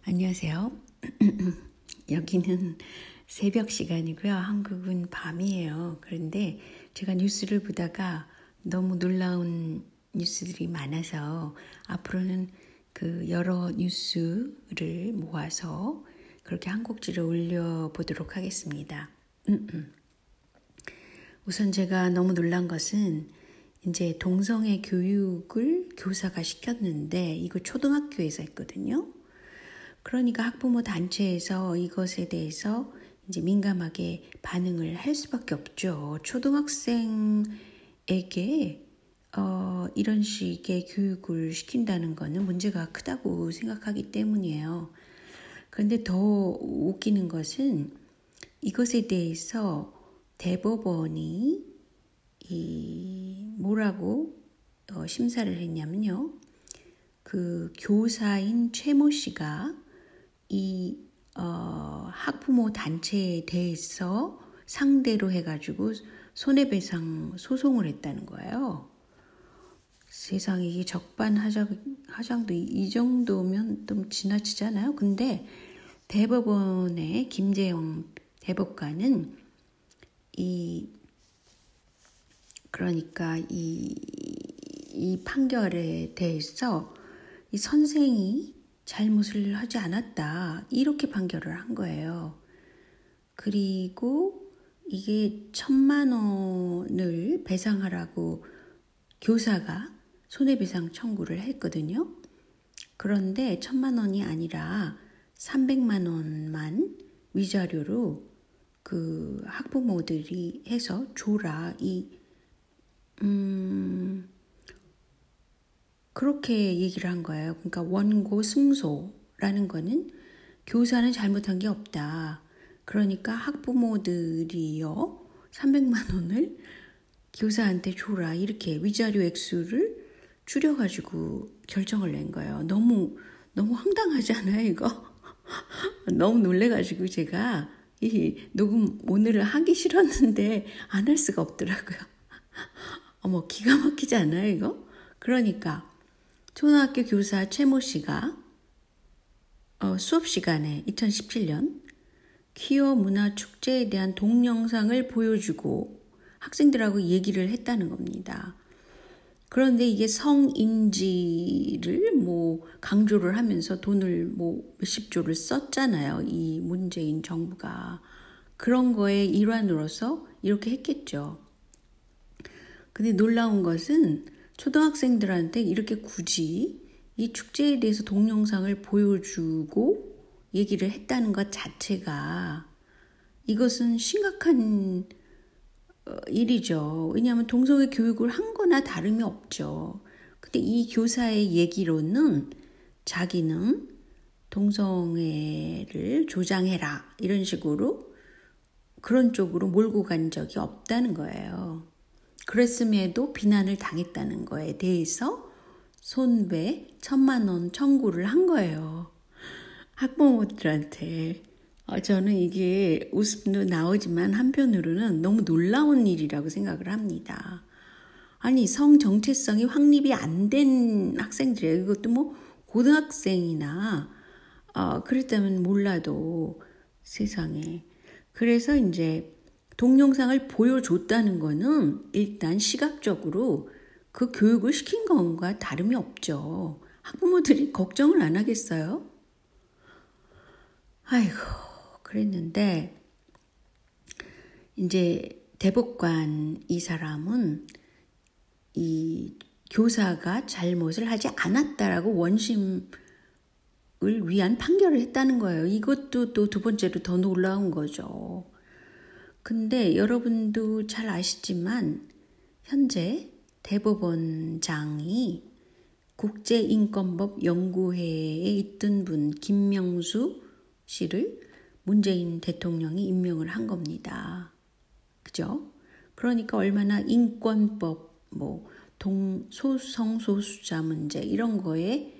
안녕하세요. 여기는 새벽 시간이고요. 한국은 밤이에요. 그런데 제가 뉴스를 보다가 너무 놀라운 뉴스들이 많아서 앞으로는 그 여러 뉴스를 모아서 그렇게 한 곡지를 올려보도록 하겠습니다. 우선 제가 너무 놀란 것은 이제 동성애 교육을 교사가 시켰는데 이거 초등학교에서 했거든요. 그러니까 학부모 단체에서 이것에 대해서 이제 민감하게 반응을 할 수밖에 없죠. 초등학생에게 이런 식의 교육을 시킨다는 것은 문제가 크다고 생각하기 때문이에요. 그런데 더 웃기는 것은 이것에 대해서 대법원이 뭐라고 심사를 했냐면요. 그 교사인 최모 씨가 이 학부모 단체에 대해서 상대로 해가지고 손해배상 소송을 했다는 거예요. 세상에 이게 적반하장도 이 정도면 좀 지나치잖아요. 근데 대법원의 김재영 대법관은 그러니까 이 판결에 대해서 이 선생이 잘못을 하지 않았다. 이렇게 판결을 한 거예요. 그리고 이게 1,000만 원을 배상하라고 교사가 손해배상 청구를 했거든요. 그런데 1,000만 원이 아니라 300만 원만 위자료로 그 학부모들이 해서 줘라. 그렇게 얘기를 한 거예요. 그러니까 원고 승소라는 거는 교사는 잘못한 게 없다. 그러니까 학부모들이요 300만 원을 교사한테 줘라. 이렇게 위자료 액수를 줄여가지고 결정을 낸 거예요. 너무 황당하지 않아요 이거? 너무 놀래가지고 제가 이 녹음 오늘은 하기 싫었는데 안 할 수가 없더라고요. 어머 기가 막히지 않아요 이거? 그러니까 초등학교 교사 최모 씨가 수업 시간에 2017년 퀴어 문화 축제에 대한 동영상을 보여주고 학생들하고 얘기를 했다는 겁니다. 그런데 이게 성인지를 강조를 하면서 돈을 몇십조를 썼잖아요. 이 문재인 정부가. 그런 거의 일환으로서 이렇게 했겠죠. 근데 놀라운 것은 초등학생들한테 이렇게 굳이 이 축제에 대해서 동영상을 보여주고 얘기를 했다는 것 자체가 이것은 심각한 일이죠. 왜냐하면 동성애 교육을 한 거나 다름이 없죠. 근데 이 교사의 얘기로는 자기는 동성애를 조장해라 이런 식으로 그런 쪽으로 몰고 간 적이 없다는 거예요. 그랬음에도 비난을 당했다는 거에 대해서 손배 1,000만 원 청구를 한 거예요. 학부모들한테. 저는 이게 웃음도 나오지만 한편으로는 너무 놀라운 일이라고 생각을 합니다. 아니 성 정체성이 확립이 안 된 학생들이에요. 이것도 고등학생이나 그랬다면 몰라도 세상에. 그래서 이제 동영상을 보여줬다는 거는 일단 시각적으로 그 교육을 시킨 것과 다름이 없죠. 학부모들이 걱정을 안 하겠어요? 아이고, 그랬는데 이제 대법관 이 사람은 이 교사가 잘못을 하지 않았다라고 원심을 위한 판결을 했다는 거예요. 이것도 또 두 번째로 더 놀라운 거죠. 근데 여러분도 잘 아시지만 현재 대법원장이 국제인권법 연구회에 있던 분 김명수 씨를 문재인 대통령이 임명을 한 겁니다. 그죠? 그러니까 얼마나 인권법, 성소수자 문제 이런 거에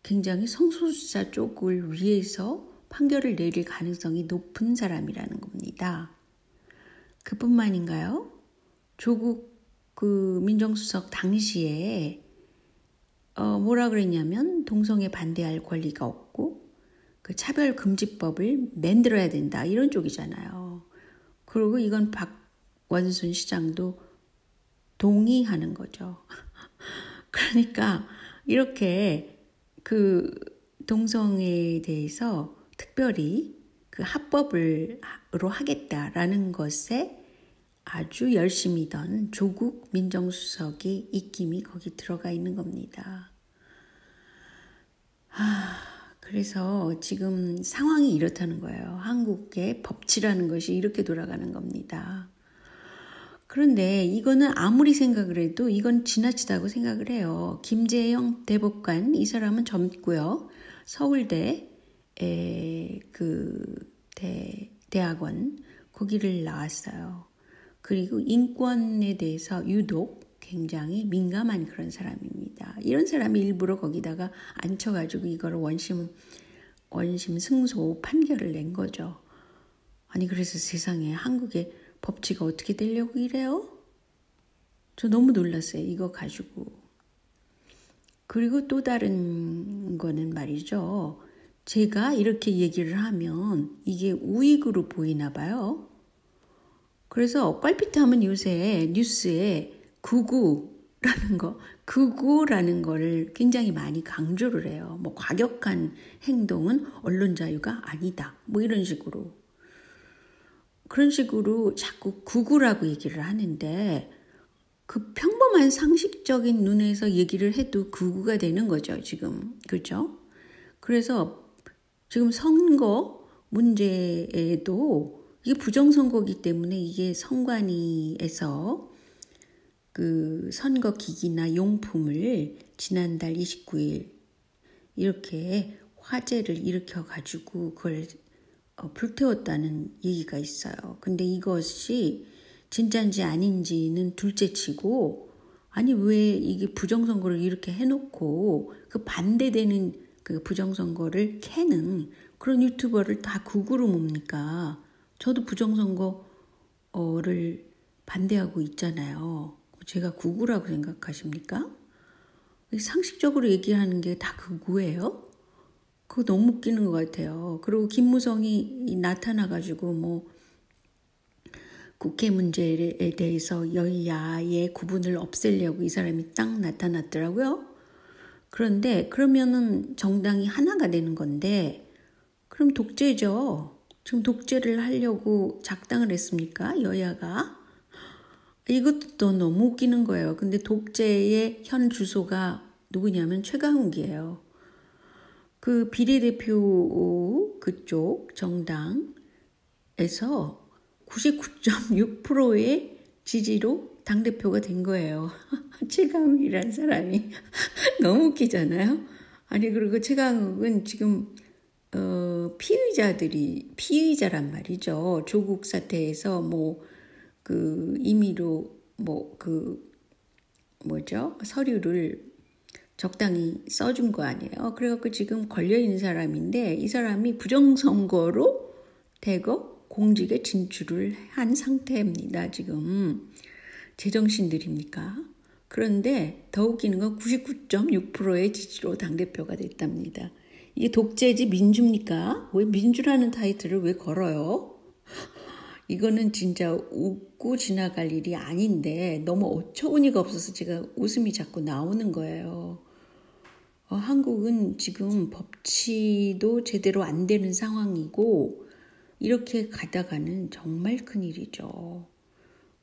굉장히 성소수자 쪽을 위해서 판결을 내릴 가능성이 높은 사람이라는 겁니다. 그뿐만인가요? 조국 민정수석 당시에 뭐라 그랬냐면 동성애 반대할 권리가 없고 그 차별금지법을 만들어야 된다. 이런 쪽이잖아요. 그리고 이건 박원순 시장도 동의하는 거죠. 그러니까 이렇게 그 동성애에 대해서 특별히 그 합법으로 하겠다라는 것에 아주 열심히던 조국 민정수석의 입김이 거기 들어가 있는 겁니다. 그래서 지금 상황이 이렇다는 거예요. 한국의 법치라는 것이 이렇게 돌아가는 겁니다. 그런데 이거는 아무리 생각을 해도 이건 지나치다고 생각을 해요. 김재영 대법관, 이 사람은 젊고요. 서울대 대학원 거기를 나왔어요. 그리고 인권에 대해서 유독 굉장히 민감한 그런 사람입니다. 이런 사람이 일부러 거기다가 앉혀가지고 이걸 원심 승소 판결을 낸 거죠. 아니 그래서 세상에 한국의 법치가 어떻게 되려고 이래요? 저 너무 놀랐어요. 이거 가지고. 그리고 또 다른 거는 말이죠. 제가 이렇게 얘기를 하면 이게 우익으로 보이나 봐요. 그래서 껄핏하면 요새 뉴스에 극우라는 거를 굉장히 많이 강조를 해요. 뭐 과격한 행동은 언론 자유가 아니다. 뭐 이런 식으로. 그런 식으로 자꾸 극우라고 얘기를 하는데 그 평범한 상식적인 눈에서 얘기를 해도 극우가 되는 거죠. 지금. 그렇죠? 그래서 지금 선거 문제에도 이게 부정선거이기 때문에 이게 선관위에서 그 선거 기기나 용품을 지난달 29일 이렇게 화재를 일으켜가지고 그걸 불태웠다는 얘기가 있어요. 근데 이것이 진짜인지 아닌지는 둘째치고 아니 왜 이게 부정선거를 이렇게 해놓고 그 반대되는 그 부정선거를 캐는 그런 유튜버를 다 극우로 뭡니까? 저도 부정선거를 반대하고 있잖아요. 제가 극우라고 생각하십니까? 상식적으로 얘기하는 게 다 극우예요? 그거 너무 웃기는 것 같아요. 그리고 김무성이 나타나가지고 뭐 국회 문제에 대해서 여야의 구분을 없애려고 이 사람이 딱 나타났더라고요. 그런데 그러면은 정당이 하나가 되는 건데 그럼 독재죠. 지금 독재를 하려고 작당을 했습니까? 여야가. 이것도 또 너무 웃기는 거예요. 근데 독재의 현 주소가 누구냐면 최강욱이에요. 그 비례대표 그쪽 정당에서 99.6%의 지지로 당대표가 된 거예요. 최강욱이라는 사람이. 너무 웃기잖아요. 아니 그리고 최강욱은 지금 피의자란 말이죠. 조국 사태에서 뭐 그 임의로 뭐 그 서류를 적당히 써준 거 아니에요. 그래갖고 지금 걸려있는 사람인데 이 사람이 부정선거로 대거 공직에 진출을 한 상태입니다. 지금 제정신들입니까? 그런데 더 웃기는 건 99.6%의 지지로 당대표가 됐답니다. 이게 독재지 민주입니까? 왜 민주라는 타이틀을 왜 걸어요? 이거는 진짜 웃고 지나갈 일이 아닌데 너무 어처구니가 없어서 제가 웃음이 자꾸 나오는 거예요. 한국은 지금 법치도 제대로 안 되는 상황이고 이렇게 가다가는 정말 큰일이죠.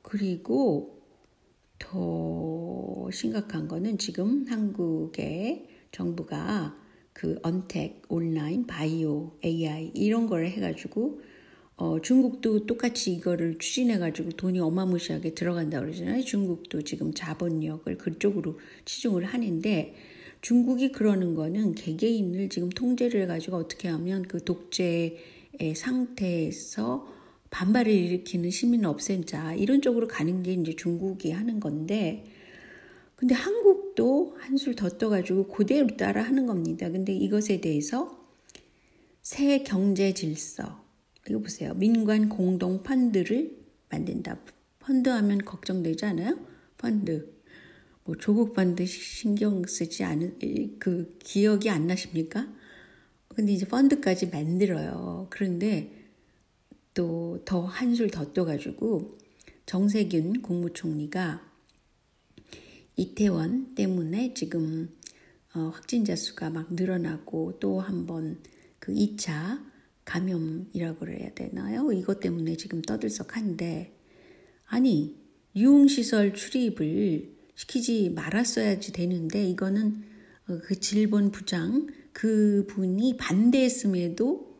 그리고 더 심각한 거는 지금 한국의 정부가 그 언택, 온라인, 바이오, AI 이런 걸 해가지고 중국도 똑같이 이거를 추진해가지고 돈이 어마무시하게 들어간다고 그러잖아요. 중국도 지금 자본력을 그쪽으로 치중을 하는데 중국이 그러는 거는 개개인을 지금 통제를 해가지고 어떻게 하면 그 독재의 상태에서 반발을 일으키는 시민을 없앤자 이런 쪽으로 가는 게 이제 중국이 하는 건데 근데 한국도 한술 더 떠가지고 그대로 따라 하는 겁니다. 근데 이것에 대해서 새 경제 질서 이거 보세요. 민관 공동 펀드를 만든다. 펀드 하면 걱정되지 않아요? 펀드. 뭐 조국 펀드 신경 쓰지 않은 그 기억이 안 나십니까? 근데 이제 펀드까지 만들어요. 그런데 또 더 한술 더 떠가지고 정세균 국무총리가 이태원 때문에 지금 확진자 수가 막 늘어나고 또 한 번 그 2차 감염이라고 그래야 되나요? 이것 때문에 지금 떠들썩한데 아니 유흥시설 출입을 시키지 말았어야지 되는데 이거는 그 질본 부장 그분이 반대했음에도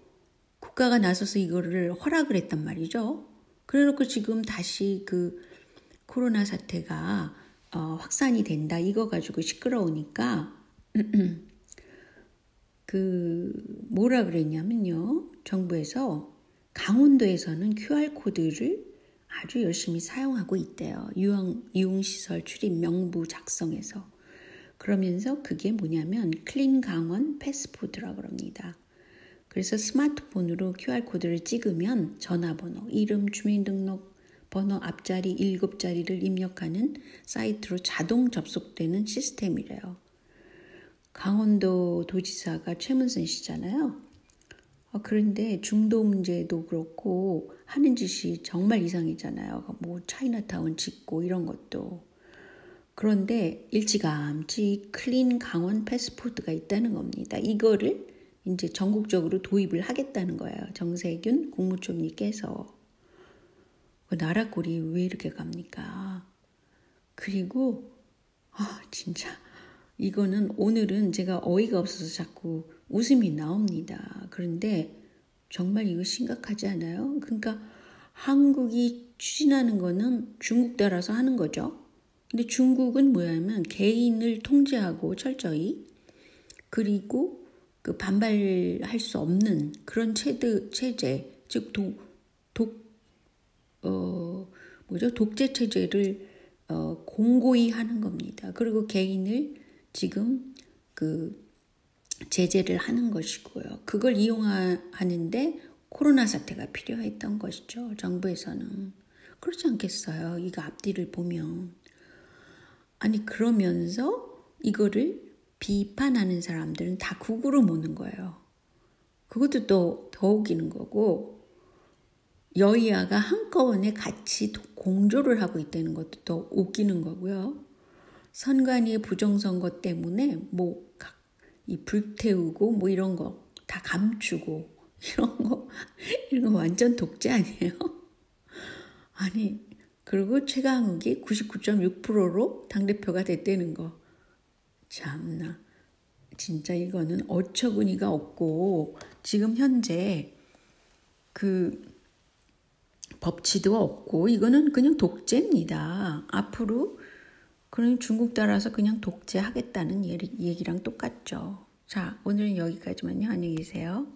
국가가 나서서 이거를 허락을 했단 말이죠. 그래놓고 지금 다시 그 코로나 사태가 확산이 된다 이거 가지고 시끄러우니까 그 뭐라 그랬냐면요. 정부에서 강원도에서는 QR코드를 아주 열심히 사용하고 있대요. 유흥시설 출입 명부 작성해서. 그러면서 그게 뭐냐면 클린 강원 패스포드라고 합니다. 그래서 스마트폰으로 QR코드를 찍으면 전화번호, 이름, 주민등록 번호 앞자리 7자리를 입력하는 사이트로 자동 접속되는 시스템이래요. 강원도 도지사가 최문순 씨잖아요. 그런데 중도 문제도 그렇고 하는 짓이 정말 이상이잖아요. 뭐 차이나타운 짓고 이런 것도. 그런데 일찌감치 클린 강원 패스포드가 있다는 겁니다. 이거를 이제 전국적으로 도입을 하겠다는 거예요. 정세균 국무총리께서. 나라 꼴이 왜 이렇게 갑니까? 그리고 진짜 이거는 오늘은 제가 어이가 없어서 자꾸 웃음이 나옵니다. 그런데 정말 이거 심각하지 않아요? 그러니까 한국이 추진하는 거는 중국 따라서 하는 거죠. 근데 중국은 뭐냐면 개인을 통제하고 철저히 그리고 그 반발할 수 없는 그런 체제, 즉 독재 체제를 공고히 하는 겁니다. 그리고 개인을 지금 그 제재를 하는 것이고요. 그걸 이용하는데 코로나 사태가 필요했던 것이죠. 정부에서는. 그렇지 않겠어요? 이거 앞뒤를 보면. 아니 그러면서 이거를 비판하는 사람들은 다 국으로 모는 거예요. 그것도 또 더 웃기는 거고 여야가 한꺼번에 같이 공조를 하고 있다는 것도 더 웃기는 거고요. 선관위의 부정선거 때문에 이 불태우고 뭐 이런 거 다 감추고 이런 거 완전 독재 아니에요? 아니 그리고 최강욱이 99.6%로 당대표가 됐다는 거. 참나 진짜 이거는 어처구니가 없고 지금 현재 그 법치도 없고 이거는 그냥 독재입니다. 앞으로 그럼 중국 따라서 그냥 독재하겠다는 얘기랑 똑같죠. 자, 오늘은 여기까지만요. 안녕히 계세요.